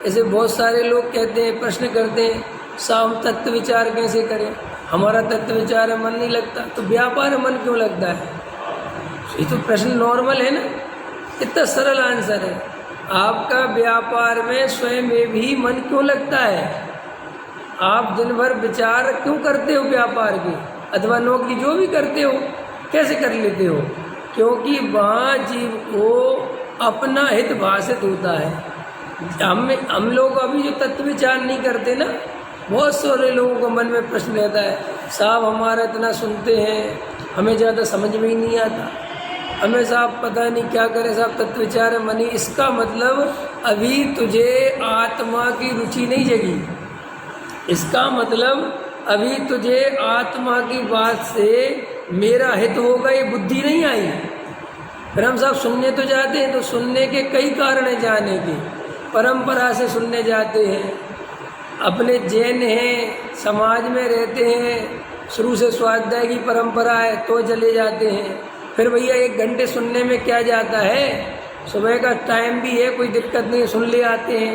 ऐसे बहुत सारे लोग कहते हैं, प्रश्न करते हैं, साहब हम तत्व विचार कैसे करें, हमारा तत्व विचार में मन नहीं लगता, तो व्यापार में मन क्यों लगता है? ये तो प्रश्न नॉर्मल है ना, इतना सरल आंसर है। आपका व्यापार में स्वयं में भी मन क्यों लगता है? आप दिन भर विचार क्यों करते हो व्यापार के, अथवा नौकरी जो भी करते हो कैसे कर लेते हो? क्योंकि वहाँ जीव को अपना हित भाषित होता है। हम लोग अभी जो तत्व विचार नहीं करते ना, बहुत सारे लोगों को मन में प्रश्न रहता है, साहब हमारा इतना सुनते हैं, हमें ज़्यादा समझ में ही नहीं आता, हमें साहब पता नहीं क्या करें साहब, तत्व विचार है मनी। इसका मतलब अभी तुझे आत्मा की रुचि नहीं जगी, इसका मतलब अभी तुझे आत्मा की बात से मेरा हित होगा ये बुद्धि नहीं आई। फिर हम साहब सुनने तो जाते हैं, तो सुनने के कई कारण हैं जाने के। परंपरा से सुनने जाते हैं, अपने जैन हैं, समाज में रहते हैं, शुरू से स्वाध्याय की परंपरा है तो चले जाते हैं। फिर भैया 1 घंटे सुनने में क्या जाता है, सुबह का टाइम भी है, कोई दिक्कत नहीं, सुन ले आते हैं।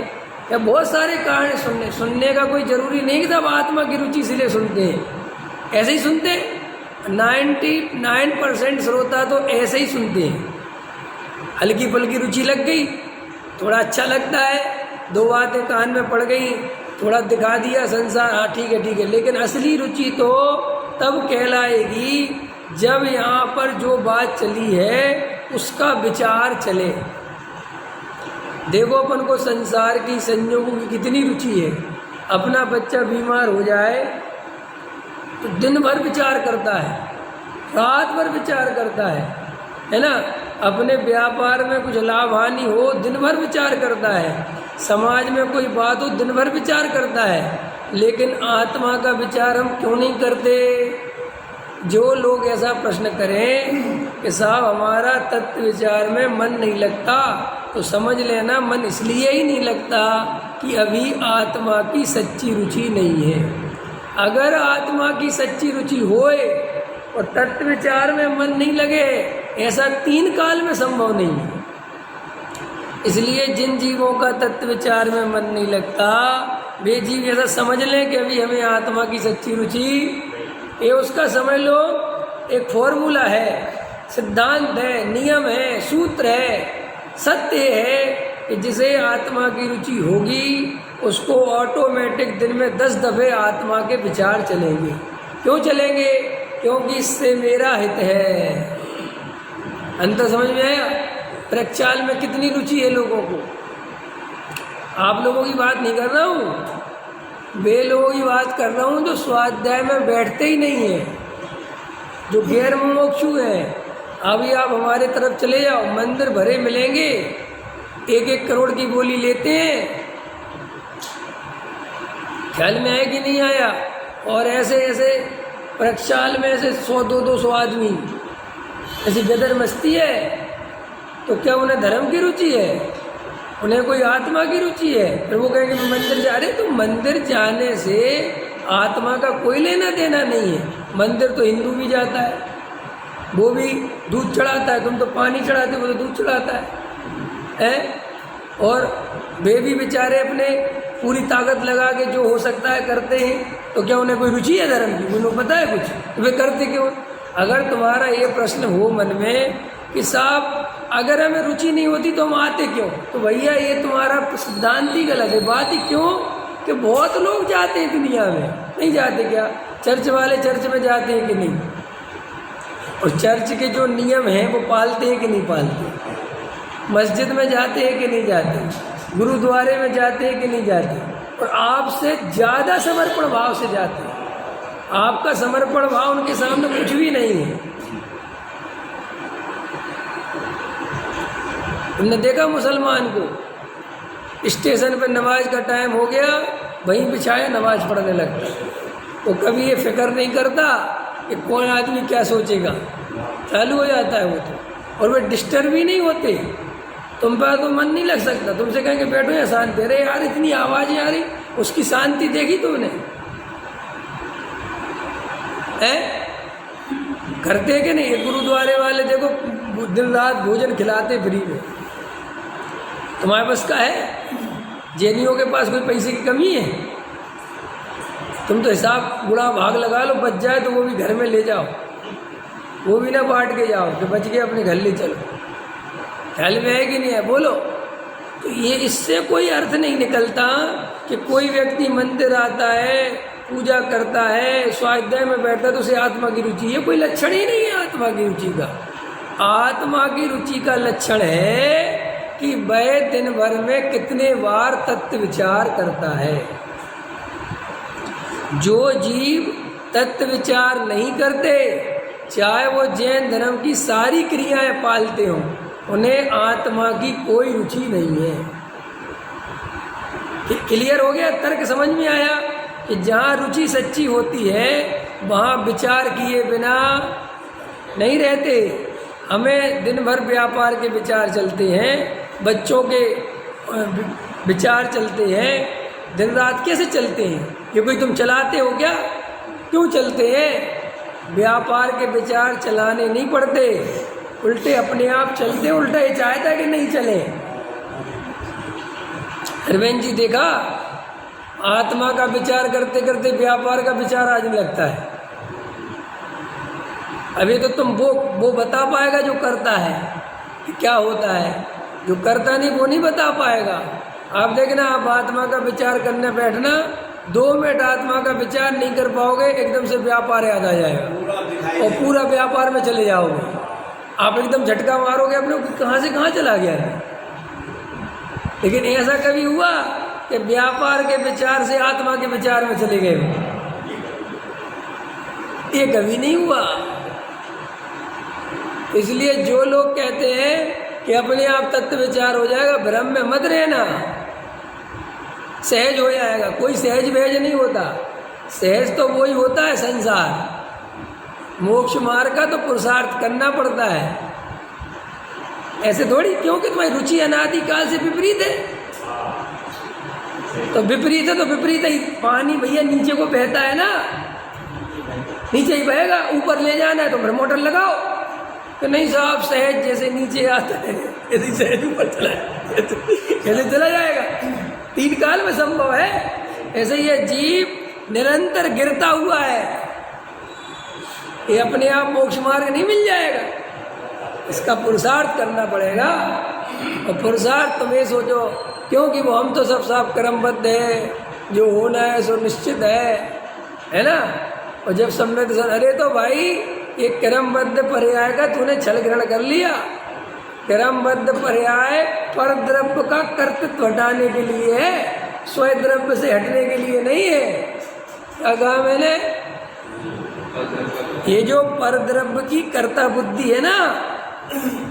या बहुत सारे कारण है सुनने का, कोई ज़रूरी नहीं कि सब आत्मा की रुचि से लिए सुनते हैं, ऐसे ही सुनते हैं। 99% श्रोता तो ऐसे ही सुनते हैं, हल्की फुल्की रुचि लग गई, थोड़ा अच्छा लगता है, 2 बातें कान में पड़ गई, थोड़ा दिखा दिया संसार, हाँ ठीक है। लेकिन असली रुचि तो तब कहलाएगी जब यहाँ पर जो बात चली है उसका विचार चले। देखो अपन को संसार की संयोगों की कितनी रुचि है। अपना बच्चा बीमार हो जाए तो दिन भर विचार करता है, रात भर विचार करता है ना। अपने व्यापार में कुछ लाभ हानि हो, दिन भर विचार करता है। समाज में कोई बात हो, दिन भर विचार करता है। लेकिन आत्मा का विचार हम क्यों नहीं करते? जो लोग ऐसा प्रश्न करें कि साहब हमारा तत्व विचार में मन नहीं लगता, तो समझ लेना मन इसलिए ही नहीं लगता कि अभी आत्मा की सच्ची रुचि नहीं है। अगर आत्मा की सच्ची रुचि होए और तत्व विचार में मन नहीं लगे, ऐसा 3 काल में संभव नहीं है। इसलिए जिन जीवों का तत्व विचार में मन नहीं लगता, वे जीव ऐसा समझ लें कि अभी हमें आत्मा की सच्ची रुचि, ये उसका समझ लो एक फॉर्मूला है, सिद्धांत है, नियम है, सूत्र है, सत्य है कि जिसे आत्मा की रुचि होगी उसको ऑटोमेटिक दिन में 10 दफे आत्मा के विचार चलेंगे। क्यों चलेंगे? क्योंकि इससे मेरा हित है। अंतर समझ में आया? प्रक्षाल में कितनी रुचि है लोगों को। आप लोगों की बात नहीं कर रहा हूँ, वे लोगों की बात कर रहा हूँ जो स्वाध्याय में बैठते ही नहीं है, जो गैर मुमुक्षु हैं। अभी आप हमारे तरफ चले जाओ, मंदिर भरे मिलेंगे, 1-1 करोड़ की बोली लेते हैं। ख्याल में आया कि नहीं आया? और ऐसे ऐसे प्रक्षाल में ऐसे 100-200 आदमी, ऐसी गदर मस्ती है। तो क्या उन्हें धर्म की रुचि है? उन्हें कोई आत्मा की रुचि है? फिर वो कहेंगे मंदिर जा रहे, तो मंदिर जाने से आत्मा का कोई लेना देना नहीं है। मंदिर तो हिंदू भी जाता है, वो भी दूध चढ़ाता है, तुम तो पानी चढ़ाते हो, वो तो दूध चढ़ाता है? और वे भी बेचारे अपने पूरी ताकत लगा के जो हो सकता है करते हैं। तो क्या उन्हें कोई रुचि है धर्म की? उन्हें पता है कुछ? तो वे करते क्यों? अगर तुम्हारा ये प्रश्न हो मन में कि साहब अगर हमें रुचि नहीं होती तो हम आते क्यों, तो भैया ये तुम्हारा सिद्धांत ही गलत है। बात ही क्यों कि बहुत लोग जाते हैं दुनिया में, नहीं जाते क्या? चर्च वाले चर्च में जाते हैं कि नहीं? और चर्च के जो नियम हैं वो पालते हैं कि नहीं पालते? मस्जिद में जाते हैं कि नहीं जाते? गुरुद्वारे में जाते हैं कि नहीं जाते? और आपसे ज़्यादा समर्पण भाव से जाते हैं। आपका समर्पण भाव उनके सामने कुछ भी नहीं है। तुमने देखा मुसलमान को स्टेशन पर नमाज का टाइम हो गया, वहीं बिछाया नमाज पढ़ने लगता, वो कभी ये फिक्र नहीं करता कि कौन आदमी क्या सोचेगा, चालू हो जाता है वो तो। और वे डिस्टर्ब भी नहीं होते, तुम पर तो मन नहीं लग सकता। तुमसे कहेंगे बैठो या शांति, अरे यार इतनी आवाज़ें आ रही, उसकी शांति देखी तुमने? है करते कि नहीं? गुरुद्वारे वाले देखो दिन रात भोजन खिलाते फ्री में, तुम्हारे पास का है? जैनियों के पास कोई पैसे की कमी है? तुम तो हिसाब गुणा भाग लगा लो, बच जाए तो वो भी घर में ले जाओ, वो भी ना बांट के जाओ कि बच गए अपने घर ले चलो। ख्याल में है कि नहीं है? बोलो। तो ये इससे कोई अर्थ नहीं निकलता कि कोई व्यक्ति मंदिर आता है, पूजा करता है, स्वाध्याय में बैठता है तो उसे आत्मा की रुचि, ये कोई लक्षण ही नहीं है आत्मा की रुचि का। आत्मा की रुचि का लक्षण है कि वह दिन भर में कितने बार तत्व विचार करता है। जो जीव तत्व विचार नहीं करते, चाहे वो जैन धर्म की सारी क्रियाएं पालते हों, उन्हें आत्मा की कोई रुचि नहीं है। क्लियर हो गया? तर्क समझ में आया कि जहाँ रुचि सच्ची होती है वहाँ विचार किए बिना नहीं रहते। हमें दिन भर व्यापार के विचार चलते हैं, बच्चों के विचार चलते हैं, दिन रात कैसे चलते हैं? ये कोई तुम चलाते हो क्या? क्यों चलते हैं? व्यापार के विचार चलाने नहीं पड़ते, उल्टे अपने आप चलते। उल्टा ये चाहता है कि नहीं चले। हरवेंद्र जी देखा, आत्मा का विचार करते करते व्यापार का विचार आने लगता है। अभी तो तुम वो बता पाएगा जो करता है कि क्या होता है, जो करता नहीं वो नहीं बता पाएगा। आप देखना, आप आत्मा का विचार करने बैठना, 2 मिनट आत्मा का विचार नहीं कर पाओगे, एकदम से व्यापार याद आ जाएगा और पूरा व्यापार में चले जाओगे। आप एकदम झटका मारोगे अपने को, कहाँ से कहाँ चला गया है। लेकिन ऐसा कभी हुआ कि व्यापार के विचार से आत्मा के विचार में चले गए? ये कभी नहीं हुआ। इसलिए जो लोग कहते हैं कि अपने आप तत्व विचार हो जाएगा, भ्रम में मत रहना, सहज हो जाएगा। कोई सहज वहज नहीं होता। सहज तो वही होता है संसार। मोक्ष मार्ग का तो पुरुषार्थ करना पड़ता है। ऐसे थोड़ी, क्योंकि तुम्हारी रुचि अनादिकाल से विपरीत है तो विपरीत है तो विपरीत ही। पानी भैया नीचे को बहता है ना, नीचे ही बहेगा। ऊपर ले जाना है तो फिर मोटर लगाओ। तो नहीं साहब, सहज जैसे नीचे आता है यदि सहज ऊपर चला कैसे चला जाएगा? 3 काल में संभव है। ऐसे ये जीव निरंतर गिरता हुआ है, ये अपने आप मोक्ष मार्ग नहीं मिल जाएगा। इसका पुरुषार्थ करना पड़ेगा। और पुरुषार्थ तुम ये सोचो, क्योंकि वो हम तो सब कर्मबद्ध है, जो होना है सो निश्चित है ना। और जब सम्यक दर्शन, अरे तो भाई ये कर्मबद्ध पर्याय का तूने छल ग्रहण कर लिया। कर्मबद्ध पर्याय पर द्रव्य का कर्तृत्व हटाने के लिए है, स्वयं द्रव्य से हटने के लिए नहीं है। क्या कहा मैंने? ये जो पर द्रव्य की कर्ता बुद्धि है ना,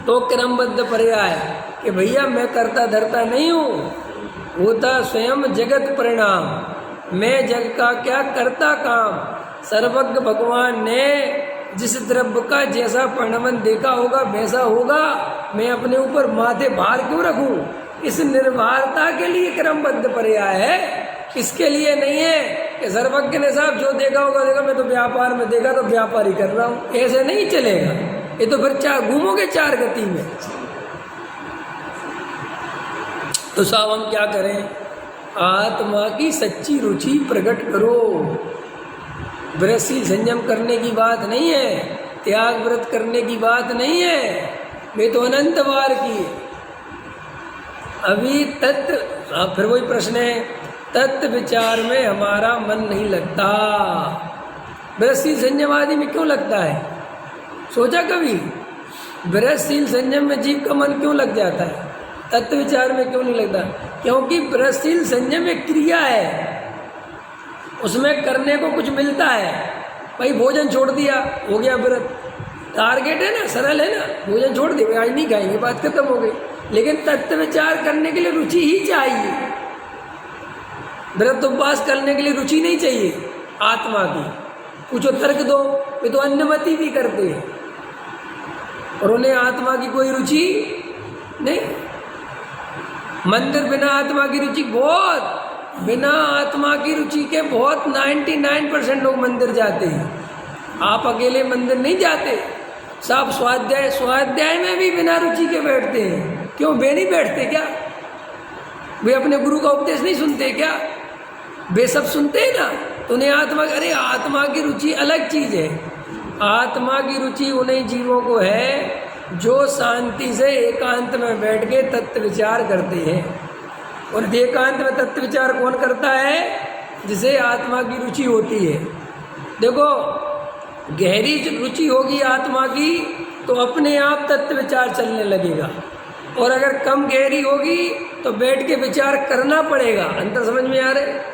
तो क्रमबद्ध पर्याय कि भैया मैं करता धरता नहीं हूँ, होता स्वयं जगत परिणाम, मैं जग का क्या करता काम। सर्वज्ञ भगवान ने जिस द्रव्य का जैसा परिणाम देखा होगा वैसा होगा। मैं अपने ऊपर माथे भार क्यों रखूं? इस निर्भरता के लिए क्रमबद्ध पर्याय है, इसके लिए नहीं है कि सर्वज्ञ ने साहब जो देखा होगा देखा, मैं तो व्यापार में देखा तो व्यापार ही कर रहा हूँ। ऐसे नहीं चलेगा। ये तो फिर घूमोगे 4 गति में। तो साहब हम क्या करें? आत्मा की सच्ची रुचि प्रकट करो। व्रतशील संयम करने की बात नहीं है, त्याग व्रत करने की बात नहीं है, वे तो अनंत बार की। अभी तत्व, फिर वही प्रश्न है, तत्व विचार में हमारा मन नहीं लगता। व्रतशील संयम आदि में क्यों लगता है? सोचा कभी? व्रतशील संयम में जीव का मन क्यों लग जाता है, तत्व विचार में क्यों नहीं लगता? क्योंकि व्रतशील संयम एक क्रिया है, उसमें करने को कुछ मिलता है। भाई भोजन छोड़ दिया, हो गया व्रत। टारगेट है ना, सरल है ना, भोजन छोड़ दिया, आज नहीं खाएंगे, बात खत्म हो गई। लेकिन तत्व विचार करने के लिए रुचि ही चाहिए। व्रत उपवास करने के लिए रुचि नहीं चाहिए आत्मा की। पूछो तर्क दो, वे तो अन्नमति भी करते हैं और उन्हें आत्मा की कोई रुचि नहीं। मंदिर बिना आत्मा की रुचि बहुत, बिना आत्मा की रुचि के बहुत 99% लोग मंदिर जाते हैं। आप अकेले मंदिर नहीं जाते, सब स्वाध्याय में भी बिना रुचि के बैठते हैं। क्यों वे नहीं बैठते क्या? वे अपने गुरु का उपदेश नहीं सुनते क्या? वे सब सुनते हैं ना। तो उन्हें अरे आत्मा की रुचि अलग चीज़ है। आत्मा की रुचि उन्हीं जीवों को है जो शांति से एकांत में बैठ के तत्व विचार करते हैं। और एकांत में तत्व विचार कौन करता है? जिसे आत्मा की रुचि होती है। देखो, गहरी रुचि होगी आत्मा की तो अपने आप तत्व विचार चलने लगेगा, और अगर कम गहरी होगी तो बैठ के विचार करना पड़ेगा। अंतर समझ में आ रहा है?